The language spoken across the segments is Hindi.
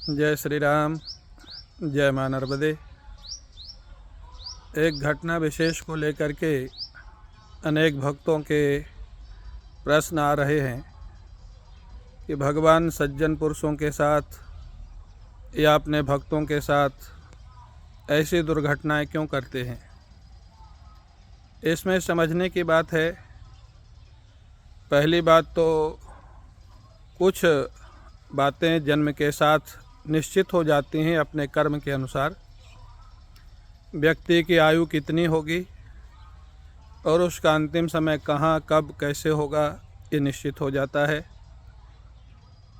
जय श्री राम, जय मां नर्मदे। एक घटना विशेष को लेकर के अनेक भक्तों के प्रश्न आ रहे हैं कि भगवान सज्जन पुरुषों के साथ या अपने भक्तों के साथ ऐसी दुर्घटनाएं क्यों करते हैं। इसमें समझने की बात है, पहली बात तो कुछ बातें जन्म के साथ निश्चित हो जाती हैं अपने कर्म के अनुसार। व्यक्ति की आयु कितनी होगी और उसका अंतिम समय कहाँ, कब, कैसे होगा, ये निश्चित हो जाता है।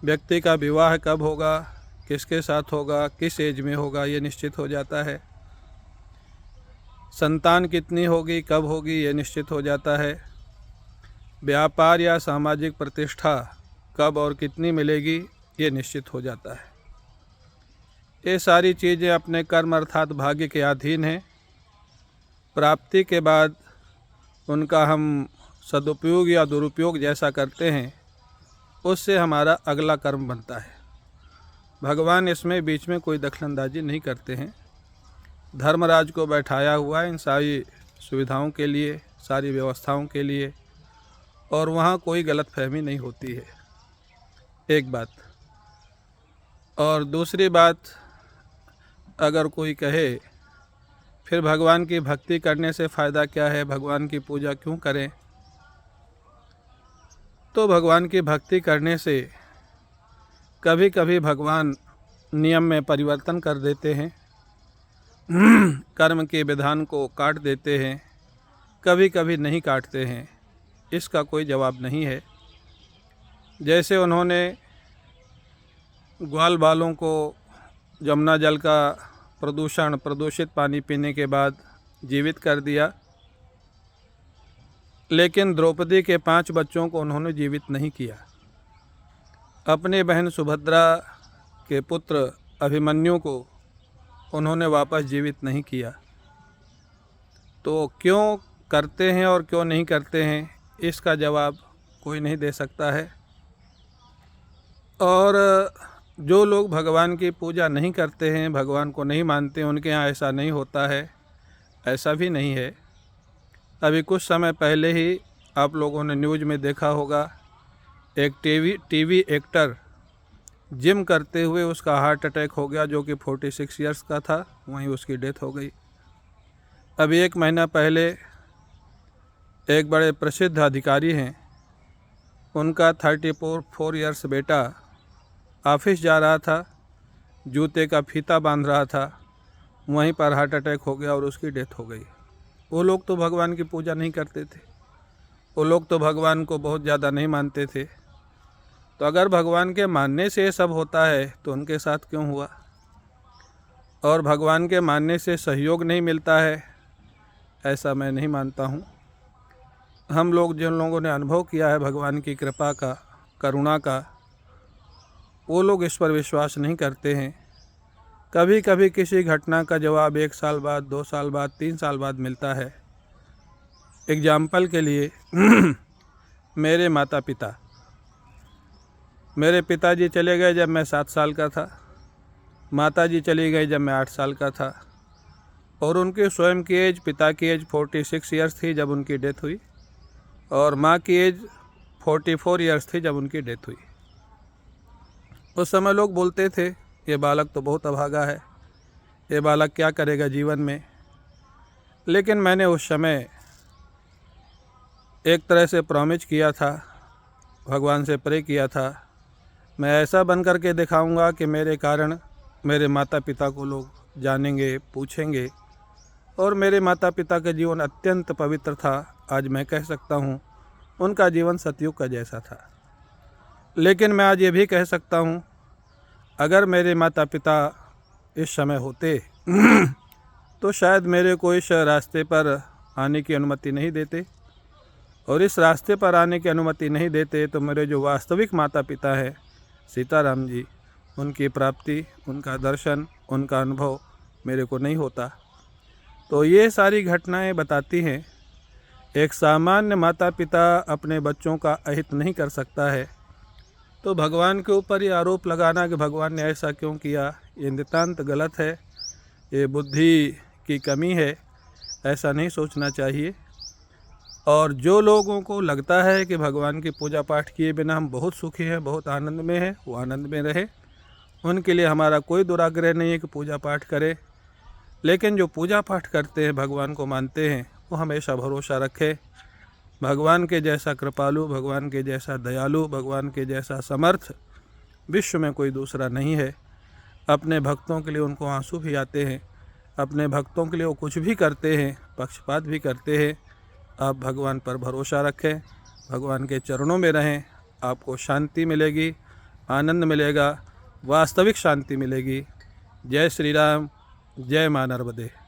व्यक्ति का विवाह कब होगा, किसके साथ होगा, किस एज में होगा, ये निश्चित हो जाता है। संतान कितनी होगी, कब होगी, ये निश्चित हो जाता है। व्यापार या सामाजिक प्रतिष्ठा कब और कितनी मिलेगी, ये निश्चित हो जाता है। ये सारी चीज़ें अपने कर्म अर्थात भाग्य के अधीन हैं। प्राप्ति के बाद उनका हम सदुपयोग या दुरुपयोग जैसा करते हैं, उससे हमारा अगला कर्म बनता है। भगवान इसमें बीच में कोई दखलंदाजी नहीं करते हैं। धर्मराज को बैठाया हुआ है इन सारी सुविधाओं के लिए, सारी व्यवस्थाओं के लिए, और वहाँ कोई गलतफहमी नहीं होती है। एक बात। और दूसरी बात, अगर कोई कहे फिर भगवान की भक्ति करने से फ़ायदा क्या है, भगवान की पूजा क्यों करें, तो भगवान की भक्ति करने से कभी कभी भगवान नियम में परिवर्तन कर देते हैं, कर्म के विधान को काट देते हैं, कभी कभी नहीं काटते हैं। इसका कोई जवाब नहीं है। जैसे उन्होंने ग्वाल बालों को जमुना जल का प्रदूषित पानी पीने के बाद जीवित कर दिया, लेकिन द्रौपदी के 5 बच्चों को उन्होंने जीवित नहीं किया। अपने बहन सुभद्रा के पुत्र अभिमन्यु को उन्होंने वापस जीवित नहीं किया। तो क्यों करते हैं और क्यों नहीं करते हैं, इसका जवाब कोई नहीं दे सकता है। और जो लोग भगवान की पूजा नहीं करते हैं, भगवान को नहीं मानते, उनके यहाँ ऐसा नहीं होता है, ऐसा भी नहीं है। अभी कुछ समय पहले ही आप लोगों ने न्यूज़ में देखा होगा, एक टीवी एक्टर जिम करते हुए उसका हार्ट अटैक हो गया, जो कि 46 ईयर्स का था, वहीं उसकी डेथ हो गई। अभी 1 महीना पहले एक बड़े प्रसिद्ध अधिकारी हैं, उनका 34 ईयर्स बेटा ऑफिस जा रहा था, जूते का फीता बांध रहा था, वहीं पर हार्ट अटैक हो गया और उसकी डेथ हो गई। वो लोग तो भगवान की पूजा नहीं करते थे, वो लोग तो भगवान को बहुत ज़्यादा नहीं मानते थे। तो अगर भगवान के मानने से ये सब होता है तो उनके साथ क्यों हुआ। और भगवान के मानने से सहयोग नहीं मिलता है, ऐसा मैं नहीं मानता हूँ। हम लोग जिन लोगों ने अनुभव किया है भगवान की कृपा का, करुणा का, वो लोग इस पर विश्वास नहीं करते हैं। कभी कभी किसी घटना का जवाब 1 साल बाद, 2 साल बाद, 3 साल बाद मिलता है। एग्जाम्पल के लिए मेरे पिताजी चले गए जब मैं 7 साल का था, माताजी चली गई जब मैं 8 साल का था, और उनके स्वयं की एज, पिता की एज 46 ईयर्स थी जब उनकी डेथ हुई, और माँ की एज 44 ईयर्स थी जब उनकी डेथ हुई। उस समय लोग बोलते थे ये बालक तो बहुत अभागा है, ये बालक क्या करेगा जीवन में। लेकिन मैंने उस समय एक तरह से प्रॉमिस किया था, भगवान से प्रे किया था, मैं ऐसा बन कर के दिखाऊंगा कि मेरे कारण मेरे माता पिता को लोग जानेंगे, पूछेंगे। और मेरे माता पिता का जीवन अत्यंत पवित्र था। आज मैं कह सकता हूँ उनका जीवन सतयुग का जैसा था। लेकिन मैं आज ये भी कह सकता हूँ, अगर मेरे माता पिता इस समय होते तो शायद मेरे को इस रास्ते पर आने की अनुमति नहीं देते, और इस रास्ते पर आने की अनुमति नहीं देते तो मेरे जो वास्तविक माता पिता हैं सीताराम जी, उनकी प्राप्ति, उनका दर्शन, उनका अनुभव मेरे को नहीं होता। तो ये सारी घटनाएं बताती हैं, एक सामान्य माता पिता अपने बच्चों का अहित नहीं कर सकता है, तो भगवान के ऊपर ये आरोप लगाना कि भगवान ने ऐसा क्यों किया, ये नितांत गलत है, ये बुद्धि की कमी है, ऐसा नहीं सोचना चाहिए। और जो लोगों को लगता है कि भगवान की पूजा पाठ किए बिना हम बहुत सुखी हैं, बहुत आनंद में हैं, वो आनंद में रहे, उनके लिए हमारा कोई दुराग्रह नहीं है कि पूजा पाठ करें। लेकिन जो पूजा पाठ करते हैं, भगवान को मानते हैं, वो हमेशा भरोसा रखें। भगवान के जैसा कृपालु, भगवान के जैसा दयालु, भगवान के जैसा समर्थ विश्व में कोई दूसरा नहीं है। अपने भक्तों के लिए उनको आंसू भी आते हैं, अपने भक्तों के लिए वो कुछ भी करते हैं, पक्षपात भी करते हैं। आप भगवान पर भरोसा रखें, भगवान के चरणों में रहें, आपको शांति मिलेगी, आनंद मिलेगा, वास्तविक शांति मिलेगी। जय श्री राम, जय मां नर्मदे।